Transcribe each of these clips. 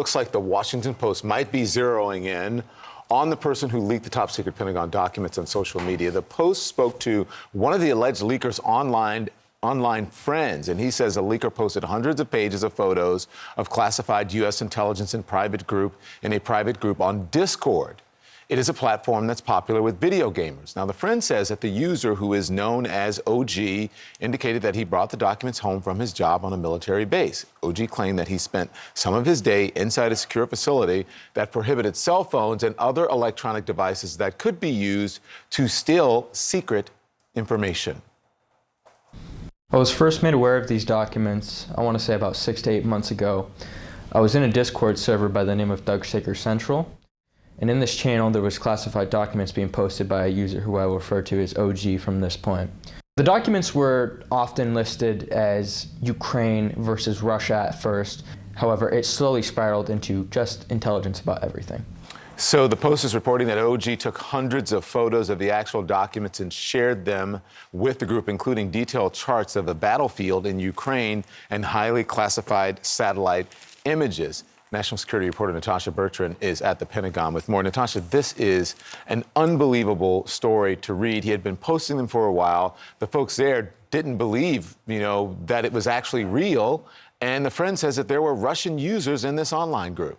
looks like the Washington Post might be zeroing in on the person who leaked the top secret Pentagon documents on social media. The Post spoke to one of the alleged leaker's online friends, and he says a leaker posted hundreds of pages of photos of classified U.S. intelligence in a private group on Discord. It is a platform that's popular with video gamers. Now, the friend says that the user, who is known as OG, indicated that he brought the documents home from his job on a military base. OG claimed that he spent some of his day inside a secure facility that prohibited cell phones and other electronic devices that could be used to steal secret information. I was first made aware of these documents, I want to say about 6 to 8 months ago. I was in a Discord server by the name of Doug Shaker Central. And in this channel, there was classified documents being posted by a user who I will refer to as OG from this point. The documents were often listed as Ukraine versus Russia at first. However, it slowly spiraled into just intelligence about everything. So the Post is reporting that OG took hundreds of photos of the actual documents and shared them with the group, including detailed charts of the battlefield in Ukraine and highly classified satellite images. National security reporter Natasha Bertrand is at the Pentagon with more. Natasha, this is an unbelievable story to read. He had been posting them for a while. The folks there didn't believe, that it was actually real. And the friend says that there were Russian users in this online group.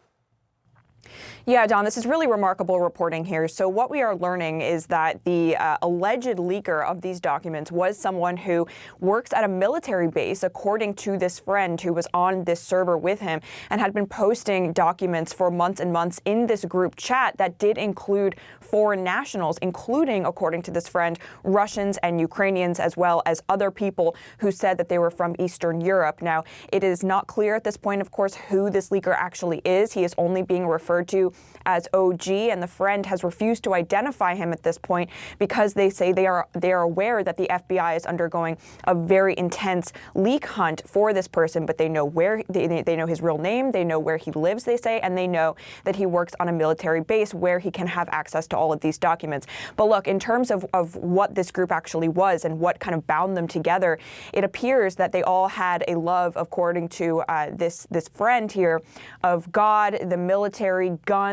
Yeah, Don, this is really remarkable reporting here. So what we are learning is that the alleged leaker of these documents was someone who works at a military base, according to this friend who was on this server with him and had been posting documents for months and months in this group chat that did include foreign nationals, including, according to this friend, Russians and Ukrainians, as well as other people who said that they were from Eastern Europe. Now, it is not clear at this point, of course, who this leaker actually is. He is only being referred to as OG, and the friend has refused to identify him at this point because they say they are aware that the FBI is undergoing a very intense leak hunt for this person, but they know where they know his real name, they know where he lives, they say, and they know that he works on a military base where he can have access to all of these documents. But look, in terms of what this group actually was and what kind of bound them together, it appears that they all had a love, according to this friend here, of God, the military, guns.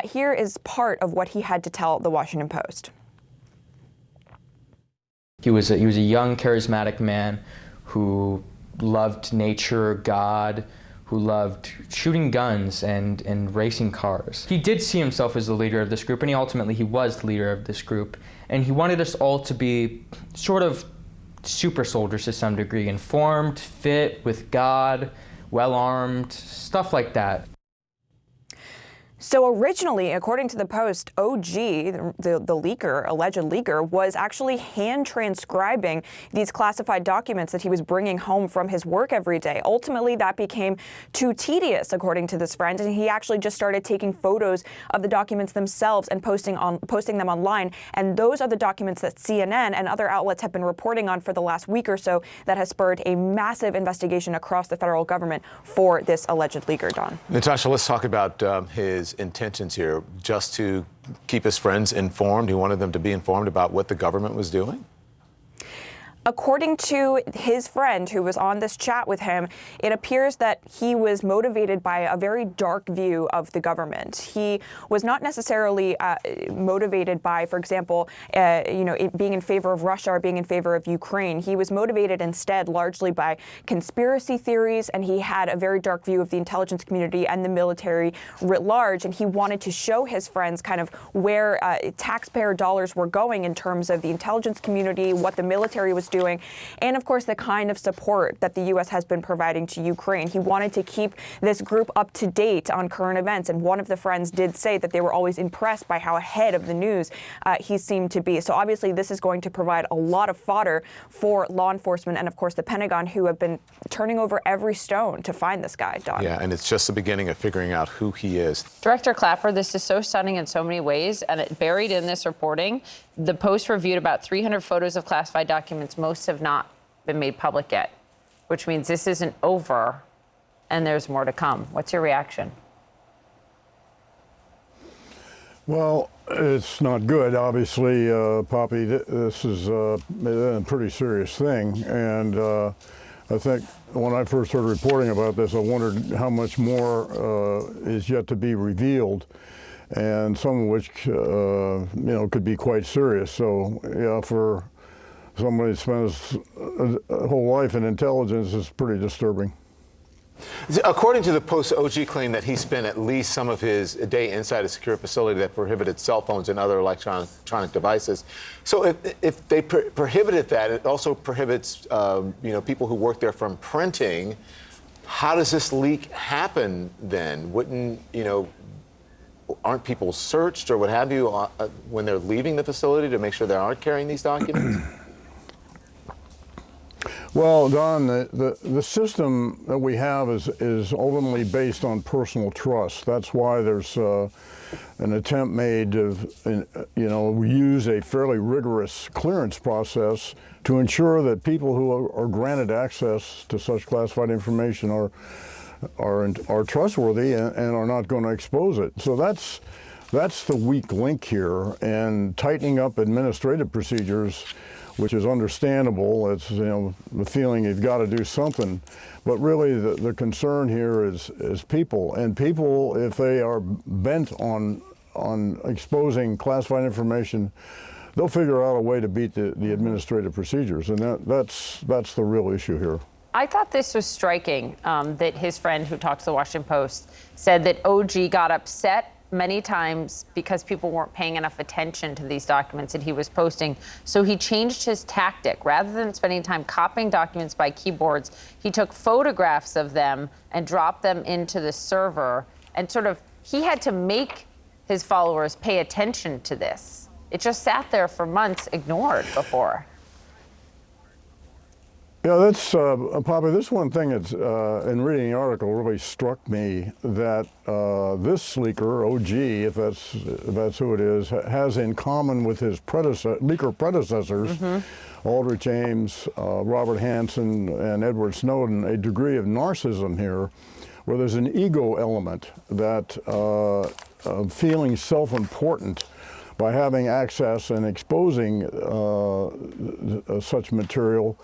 Here is part of what he had to tell the Washington Post. He was a young, charismatic man who loved nature, God, who loved shooting guns and racing cars. He did see himself as the leader of this group, and he was the leader of this group. And he wanted us all to be sort of super soldiers to some degree, informed, fit, with God, well-armed, stuff like that. So originally, according to the Post, OG, the leaker, alleged leaker, was actually hand transcribing these classified documents that he was bringing home from his work every day. Ultimately, that became too tedious, according to this friend, and he actually just started taking photos of the documents themselves and posting them online. And those are the documents that CNN and other outlets have been reporting on for the last week or so that has spurred a massive investigation across the federal government for this alleged leaker, Don. Natasha, let's talk about his intentions here. Just to keep his friends informed, he wanted them to be informed about what the government was doing? According to his friend who was on this chat with him, it appears that he was motivated by a very dark view of the government. He was not necessarily motivated by, for example, being in favor of Russia or being in favor of Ukraine. He was motivated instead largely by conspiracy theories, and he had a very dark view of the intelligence community and the military writ large, and he wanted to show his friends kind of where taxpayer dollars were going in terms of the intelligence community, what the military was doing, and of course the kind of support that the U.S. has been providing to Ukraine. He wanted to keep this group up to date on current events, and one of the friends did say that they were always impressed by how ahead of the news he seemed to be. So obviously this is going to provide a lot of fodder for law enforcement and of course the Pentagon, who have been turning over every stone to find this guy, Don. Yeah, and it's just the beginning of figuring out who he is. Director Clapper, this is so stunning in so many ways, and buried in this reporting, the Post reviewed about 300 photos of classified documents. Most have not been made public yet, which means this isn't over and there's more to come. What's your reaction? Well, it's not good, obviously, Poppy. This is a pretty serious thing, and I think when I first started reporting about this, I wondered how much more is yet to be revealed, and some of which, could be quite serious. So, yeah, for somebody who spends a whole life in intelligence, it's pretty disturbing. According to the Post, OG claimed that he spent at least some of his day inside a secure facility that prohibited cell phones and other electronic devices. So if they prohibited that, it also prohibits people who work there from printing. How does this leak happen then? Aren't people searched or what have you when they're leaving the facility to make sure they aren't carrying these documents? Well, Don, the system that we have is ultimately based on personal trust. That's why there's an attempt made to, use a fairly rigorous clearance process to ensure that people who are granted access to such classified information are trustworthy and are not going to expose it. So that's the weak link here, and tightening up administrative procedures, which is understandable. It's the feeling you've got to do something, but really the concern here is people, and people, if they are bent on exposing classified information, they'll figure out a way to beat the administrative procedures, and that's the real issue here. I thought this was striking, that his friend who talked to the Washington Post said that OG got upset many times because people weren't paying enough attention to these documents that he was posting. So he changed his tactic. Rather than spending time copying documents by keyboards, he took photographs of them and dropped them into the server. And he had to make his followers pay attention to this. It just sat there for months, ignored before. Yeah, that's Poppy. This one thing that's in reading the article really struck me, that this leaker, OG, if that's who it is, has in common with his leaker predecessors, Aldrich Ames, Robert Hansen, and Edward Snowden, a degree of narcissism here, where there's an ego element, that feeling self-important by having access and exposing such material.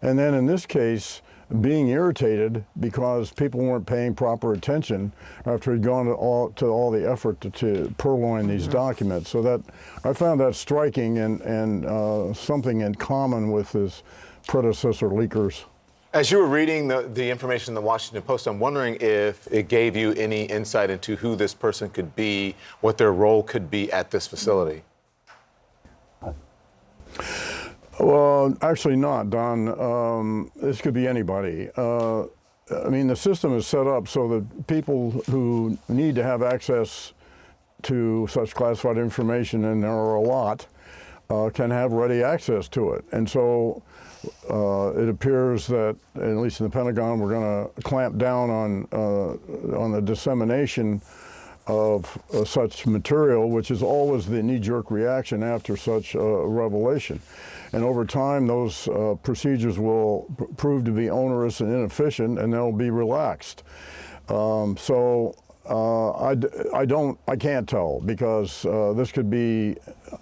And then in this case, being irritated because people weren't paying proper attention after he'd gone to all the effort to purloin these documents. So that I found that striking, and something in common with his predecessor leakers. As you were reading the information in the Washington Post, I'm wondering if it gave you any insight into who this person could be, what their role could be at this facility. Well, actually not, Don. This could be anybody. The system is set up so that people who need to have access to such classified information, and there are a lot, can have ready access to it. And so it appears that, at least in the Pentagon, we're going to clamp down on the dissemination of such material, which is always the knee-jerk reaction after such a revelation. And over time, those procedures will prove to be onerous and inefficient, and they'll be relaxed. I can't tell, because this could be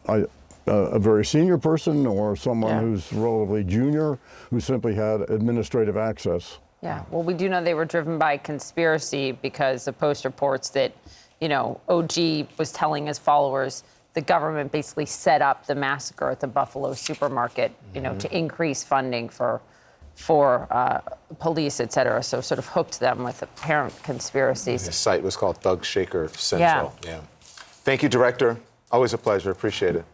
a very senior person or someone who's relatively junior who simply had administrative access. Yeah, well, we do know they were driven by conspiracy, because the Post reports that, OG was telling his followers the government basically set up the massacre at the Buffalo supermarket, to increase funding for police, et cetera. So sort of hooked them with apparent conspiracies. The site was called Thug Shaker Central. Yeah. Thank you, Director. Always a pleasure. Appreciate it.